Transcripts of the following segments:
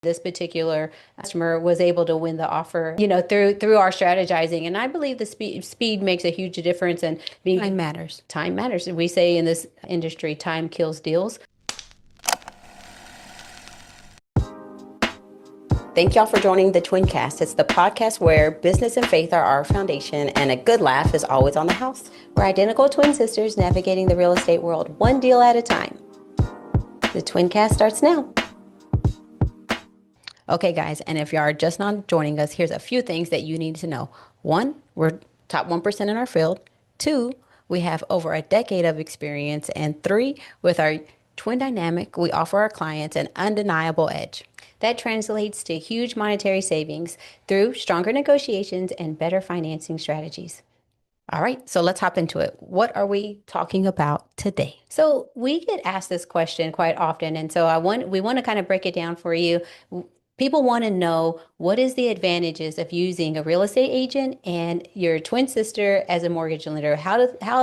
This particular customer was able to win the offer, through our strategizing. And I believe the speed makes a huge difference, and being Time matters. time matters. We say in this industry, time kills deals. Thank y'all for joining the Twincast. It's the podcast where business and faith are our foundation, and a good laugh is always on the house. We're identical twin sisters navigating the real estate world one deal at a time. The Twincast starts now. Okay, guys, and if you are just not joining us, here's a few things that you need to know. One, we're top 1% in our field. Two, we have over a decade of experience. And three, with our twin dynamic, we offer our clients an undeniable edge. That translates to huge monetary savings through stronger negotiations and better financing strategies. All right, so let's hop into it. What are we talking about today? So we get asked this question quite often, and so we want to kind of break it down for you. People want to know, what is the advantages of using a real estate agent and your twin sister as a mortgage lender? How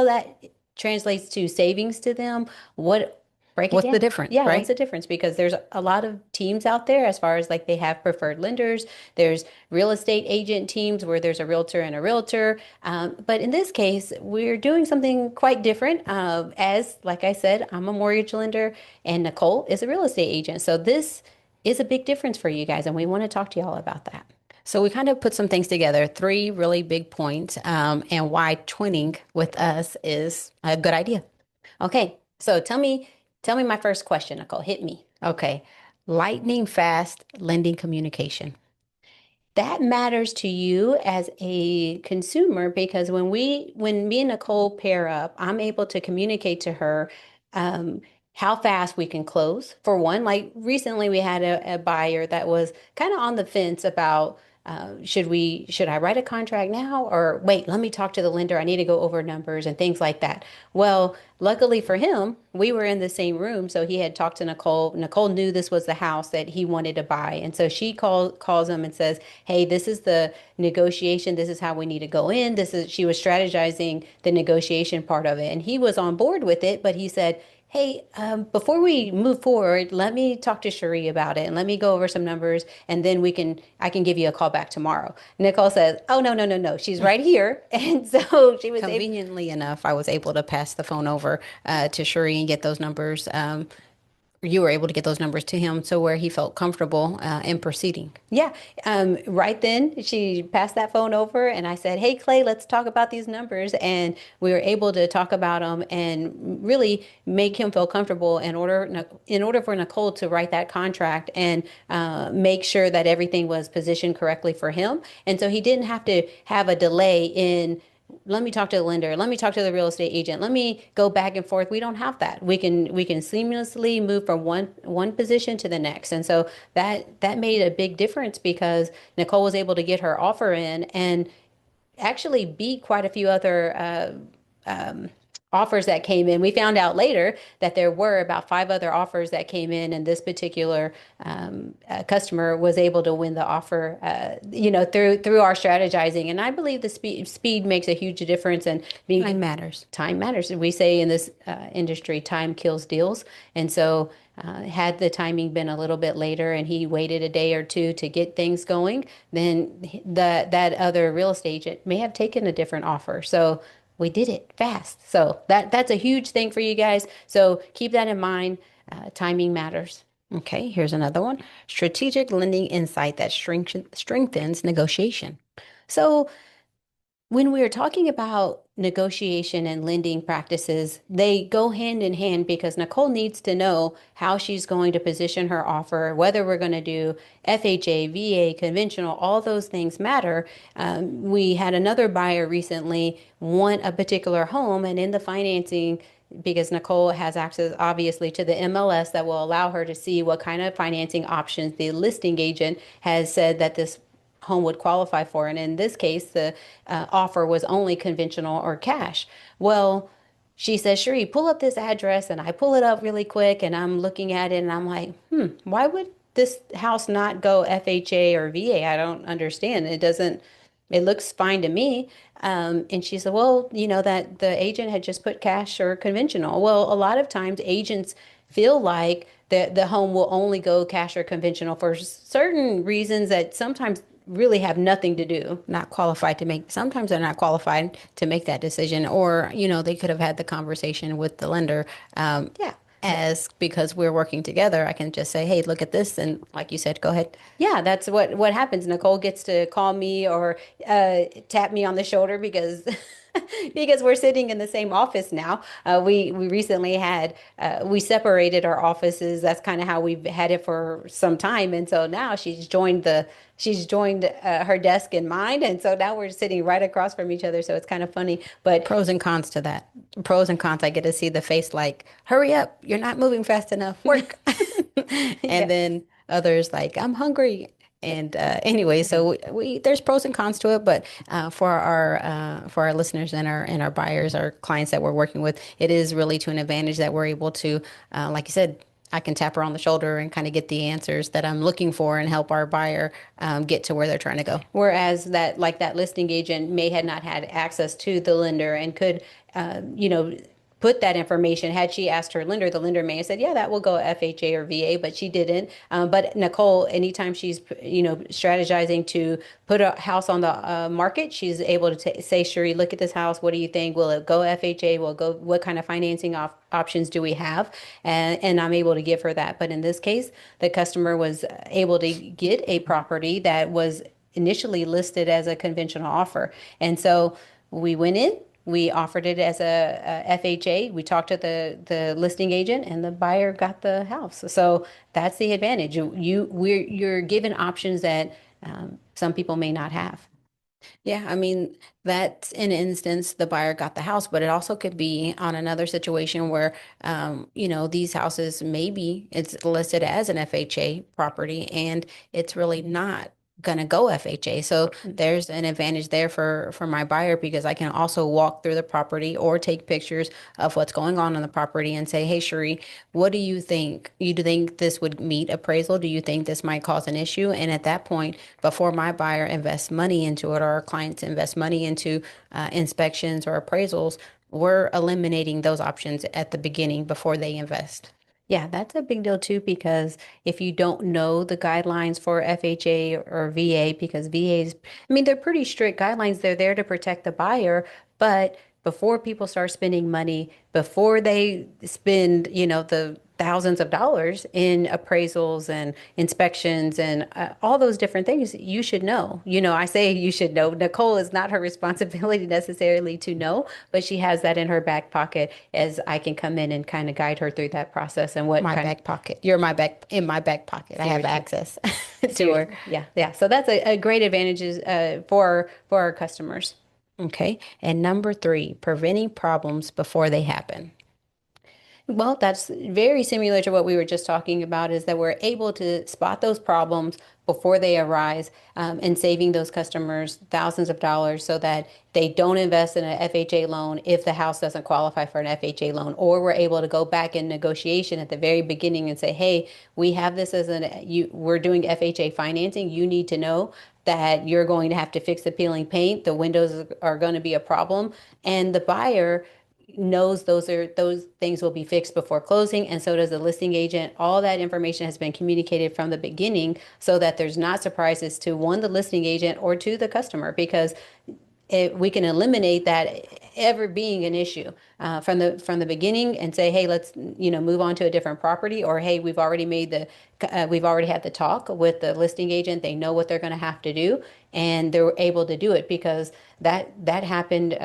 that translates to savings to them? Break it What's down. the difference, Yeah, right? what's the difference? Because there's a lot of teams out there, as far as like they have preferred lenders. There's real estate agent teams where there's a realtor and a realtor. But in this case, we're doing something quite different. Like I said, I'm a mortgage lender and Nicole is a real estate agent. So this is a big difference for you guys, and we want to talk to y'all about that. So we kind of put some things together, three really big points, and why twinning with us is a good idea. Okay, so tell me my first question, Nicole. Hit me. Okay, lightning fast lending communication. That matters to you as a consumer, because when me and Nicole pair up, I'm able to communicate to her how fast we can close. For one, like recently we had a buyer that was kind of on the fence about should I write a contract now, or wait, let me talk to the lender. I need to go over numbers and things like that. Well, luckily for him, we were in the same room, so he had talked to Nicole. Nicole knew this was the house that he wanted to buy, and so she calls him and says, "Hey, this is the negotiation. This is how we need to go in." She was strategizing the negotiation part of it, and he was on board with it, but he said, "Hey, before we move forward, let me talk to Cherie about it and let me go over some numbers, and then I can give you a call back tomorrow." Nicole says, "Oh, no, no, no, no. She's right here." And so she was Conveniently enough, I was able to pass the phone over to Cherie and get those numbers. You were able to get those numbers to him to where he felt comfortable in proceeding. Yeah. Right then, she passed that phone over, and I said, "Hey, Clay, let's talk about these numbers." And we were able to talk about them and really make him feel comfortable in order for Nicole to write that contract and make sure that everything was positioned correctly for him. And so he didn't have to have a delay in, let me talk to the lender, let me talk to the real estate agent, let me go back and forth. We don't have that. We can seamlessly move from one position to the next. And so that made a big difference, because Nicole was able to get her offer in and actually beat quite a few other offers that came in. We found out later that there were about five other offers that came in, and this particular customer was able to win the offer, through our strategizing. And I believe the speed makes a huge difference, and being Time matters. time matters. We say in this industry, time kills deals, and so. Had the timing been a little bit later and he waited a day or two to get things going, then that other real estate agent may have taken a different offer. So we did it fast. So that's a huge thing for you guys. So keep that in mind. Timing matters. Okay, here's another one. Strategic lending insight that strengthens negotiation. So when we are talking about negotiation and lending practices, they go hand in hand, because Nicole needs to know how she's going to position her offer, whether we're going to do FHA, VA, conventional, all those things matter. We had another buyer recently want a particular home, and in the financing, because Nicole has access obviously to the MLS that will allow her to see what kind of financing options the listing agent has said that this home would qualify for. And in this case, the offer was only conventional or cash. Well, she says, "Cherie, pull up this address." And I pull it up really quick and I'm looking at it and I'm like, why would this house not go FHA or VA? I don't understand. It looks fine to me. And she said, "Well, that the agent had just put cash or conventional." Well, a lot of times agents feel like the home will only go cash or conventional for certain reasons that sometimes really have nothing to do. Not qualified to make, sometimes they're not qualified to make that decision, or, they could have had the conversation with the lender. Yeah. As because we're working together, I can just say, hey, look at this. And like you said, go ahead. Yeah, that's what happens. Nicole gets to call me or tap me on the shoulder because because we're sitting in the same office now. We recently had we separated our offices. That's kind of how we've had it for some time, and so now she's joined her desk in mine, and so now we're sitting right across from each other. So it's kind of funny, but Pros and cons to that. Pros and cons, I get to see the face like, hurry up, you're not moving fast enough, work. yeah. And then others like, I'm hungry. And anyway, so we there's pros and cons to it, but for our listeners and our buyers, our clients that we're working with, it is really to an advantage that we're able to, like you said, I can tap her on the shoulder and kind of get the answers that I'm looking for and help our buyer get to where they're trying to go. Whereas that, like that listing agent may had not had access to the lender and could, you know, put that information. Had she asked her lender, the lender may have said, yeah, that will go FHA or VA, but she didn't. But Nicole, anytime she's, strategizing to put a house on the market, she's able to say, Sherry, look at this house. What do you think? Will it go FHA? Will it go, what kind of financing options do we have? And I'm able to give her that. But in this case, the customer was able to get a property that was initially listed as a conventional offer. And so we went in, we offered it as a FHA. We talked to the listing agent, and the buyer got the house. So that's the advantage. You're given options that some people may not have. Yeah, I mean, that's in an instance the buyer got the house, but it also could be on another situation where, these houses, maybe it's listed as an FHA property and it's really not gonna go FHA. So there's an advantage there for my buyer because I can also walk through the property or take pictures of what's going on the property and say, hey, Cherie, what do you think? You do think this would meet appraisal? Do you think this might cause an issue? And at that point, before my buyer invests money into it or our clients invest money into inspections or appraisals, we're eliminating those options at the beginning before they invest. Yeah, that's a big deal too, because if you don't know the guidelines for FHA or VA, because VAs, I mean, they're pretty strict guidelines. They're there to protect the buyer, but before people start spending money, before they spend, the thousands of dollars in appraisals and inspections and all those different things, you should know. I say you should know. Nicole is not her responsibility necessarily to know, but she has that in her back pocket as I can come in and kind of guide her through that process and what My kind back pocket. You're my back in my back pocket. I have seriously. access to her. Seriously. Yeah, yeah. So that's a great advantages for our customers. Okay. And number three, preventing problems before they happen. Well, that's very similar to what we were just talking about, is that we're able to spot those problems before they arise, and saving those customers thousands of dollars so that they don't invest in an FHA loan if the house doesn't qualify for an FHA loan. Or we're able to go back in negotiation at the very beginning and say, hey, we have this as we're doing FHA financing. You need to know that you're going to have to fix the peeling paint. The windows are going to be a problem. And the buyer knows those things will be fixed before closing, and so does the listing agent. All that information has been communicated from the beginning so that there's not surprises to one, the listing agent, or to the customer, because we can eliminate that ever being an issue from the beginning and say, hey, let's move on to a different property, or hey, we've already had the talk with the listing agent. They know what they're going to have to do, and they're able to do it, because that happened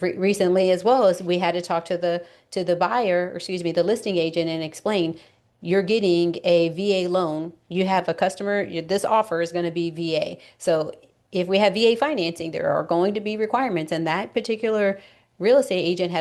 recently as well. As we had to talk to the buyer, or excuse me, the listing agent, and explain, you're getting a VA loan. You have a customer, this offer is going to be VA. So if we have VA financing, there are going to be requirements. And that particular real estate agent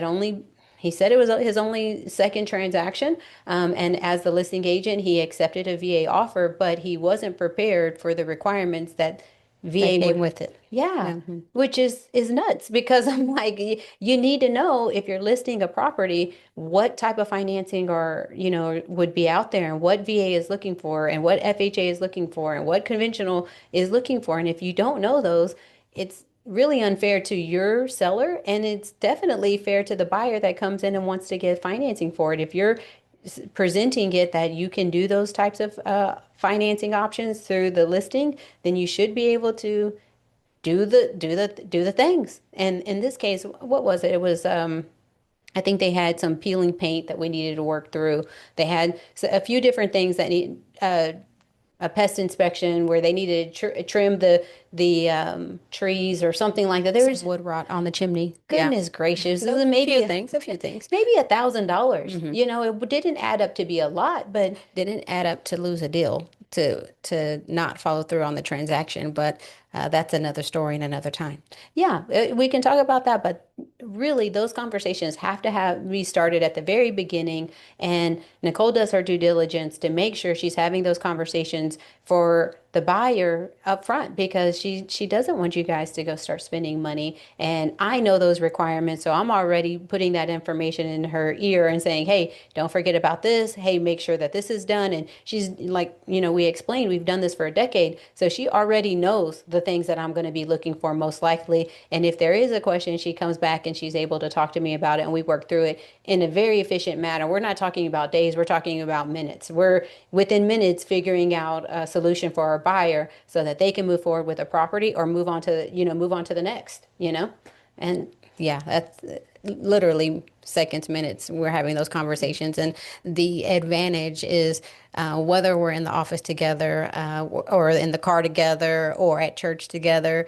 he said it was his only second transaction. And as the listing agent, he accepted a VA offer, but he wasn't prepared for the requirements that That VA came would. with it. Yeah, Yeah. which is nuts, because I'm like, you need to know, if you're listing a property, what type of financing would be out there, and what VA is looking for, and what FHA is looking for, and what conventional is looking for. And if you don't know those, it's really unfair to your seller, and it's definitely fair to the buyer that comes in and wants to get financing for it. If you're presenting it that you can do those types of financing options through the listing, then you should be able to do the things. And in this case, what was it? It was I think they had some peeling paint that we needed to work through. They had a few different things that need a pest inspection where they needed to trim the trees or something like that. There Some was wood rot on the chimney. Yeah. goodness gracious, A few maybe things, a few things. maybe $1,000. Hmm. It didn't add up to be a lot, but Didn't add up to lose a deal, to not follow through on the transaction, but that's another story and another time. yeah, we can talk about that. But really, those conversations have to have be started at the very beginning. And Nicole does her due diligence to make sure she's having those conversations for the buyer up front because she doesn't want you guys to go start spending money. And I know those requirements, so I'm already putting that information in her ear and saying, "Hey, don't forget about this. Hey, make sure that this is done." And she's like, we explained we've done this for a decade, so she already knows the things that I'm going to be looking for most likely. And if there is a question, she comes back and she's able to talk to me about it, and we work through it in a very efficient manner. We're not talking about days, we're talking about minutes. We're within minutes figuring out a solution for our buyer so that they can move forward with a property or move on to the next. And Yeah, that's literally seconds, minutes. We're having those conversations. And the advantage is whether we're in the office together or in the car together or at church together,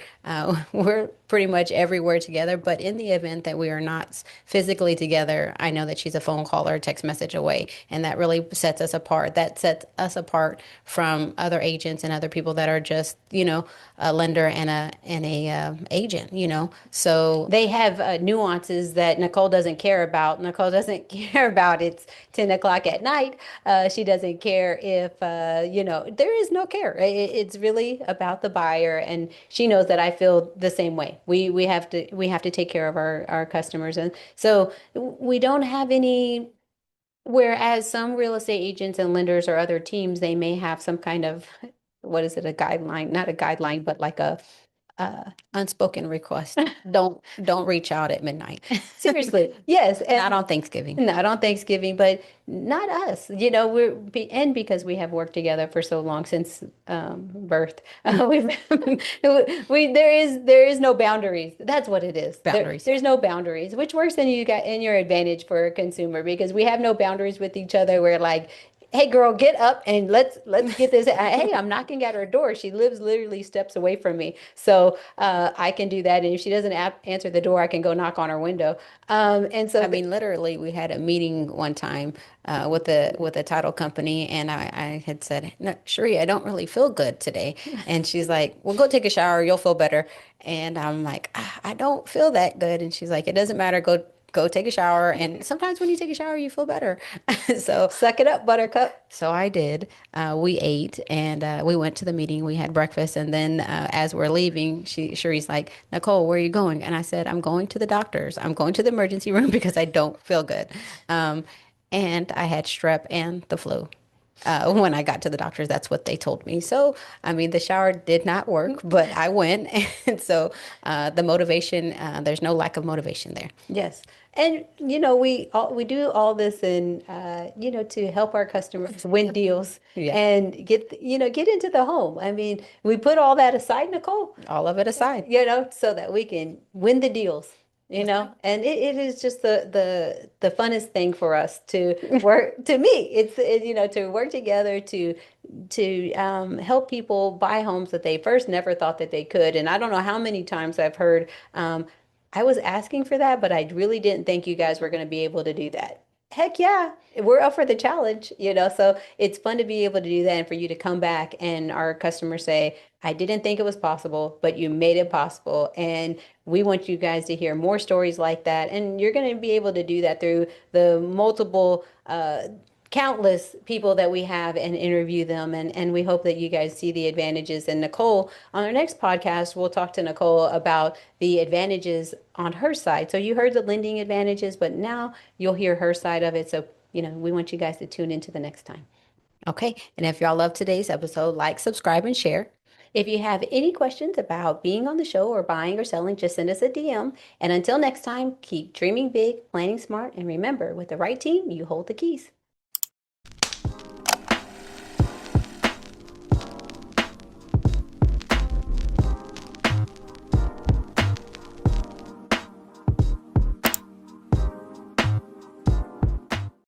we're pretty much everywhere together. But in the event that we are not physically together, I know that she's a phone call or a text message away. And that really sets us apart. That sets us apart from other agents and other people that are just, a lender and a agent. So they have nuances that Nicole doesn't care about. Nicole doesn't care about it's 10 o'clock at night. She doesn't care if, there is no care. It's really about the buyer. And she knows that I feel the same way. We have to take care of our customers. And so we don't have any, whereas some real estate agents and lenders or other teams, they may have some kind of, what is it, a guideline, not a guideline, but like uh, unspoken request. Don't reach out at midnight. seriously, yes, Not and on Thanksgiving. not on Thanksgiving, but not us. And because we have worked together for so long since birth, we've there is no boundaries. That's what it is. Boundaries. There's no boundaries, which works in your advantage for a consumer because we have no boundaries with each other. We're like, hey girl, get up and let's get this. Hey, I'm knocking at her door. She lives literally steps away from me, so I can do that. And if she doesn't answer the door, I can go knock on her window. And so I mean, literally, we had a meeting one time with a title company, and I had said, no, Sheree, I don't really feel good today. And she's like, well, go take a shower, you'll feel better. And I'm like, I don't feel that good. And she's like, it doesn't matter, go take a shower. And sometimes when you take a shower, you feel better. So suck it up, Buttercup. so I did. We ate and we went to the meeting. We had breakfast, and then as we're leaving, Sheree's like, Nicole, where are you going? And I said, I'm going to the doctor's. I'm going to the emergency room because I don't feel good. Um, and I had strep and the flu. When I got to the doctor's, that's what they told me. So, I mean, the shower did not work, but I went. And so the motivation, there's no lack of motivation there. Yes. And we do all this and to help our customers win deals Yeah, and get into the home. I mean, we put all that aside, Nicole, all of it aside. so that we can win the deals. That's right. And it is just the funnest thing for us to work. To me, to work together to help people buy homes that they first never thought that they could. And I don't know how many times I've heard, I was asking for that, but I really didn't think you guys were going to be able to do that. Heck yeah, we're up for the challenge. So it's fun to be able to do that and for you to come back and our customers say, I didn't think it was possible, but you made it possible. And we want you guys to hear more stories like that. And you're going to be able to do that through the multiple countless people that we have and interview them. And we hope that you guys see the advantages. And Nicole, on our next podcast, we'll talk to Nicole about the advantages on her side. So you heard the lending advantages, but now you'll hear her side of it. So, we want you guys to tune into the next time. Okay. And if y'all love today's episode, like, subscribe, and share. If you have any questions about being on the show or buying or selling, just send us a DM. And until next time, keep dreaming big, planning smart, and remember, with the right team, you hold the keys.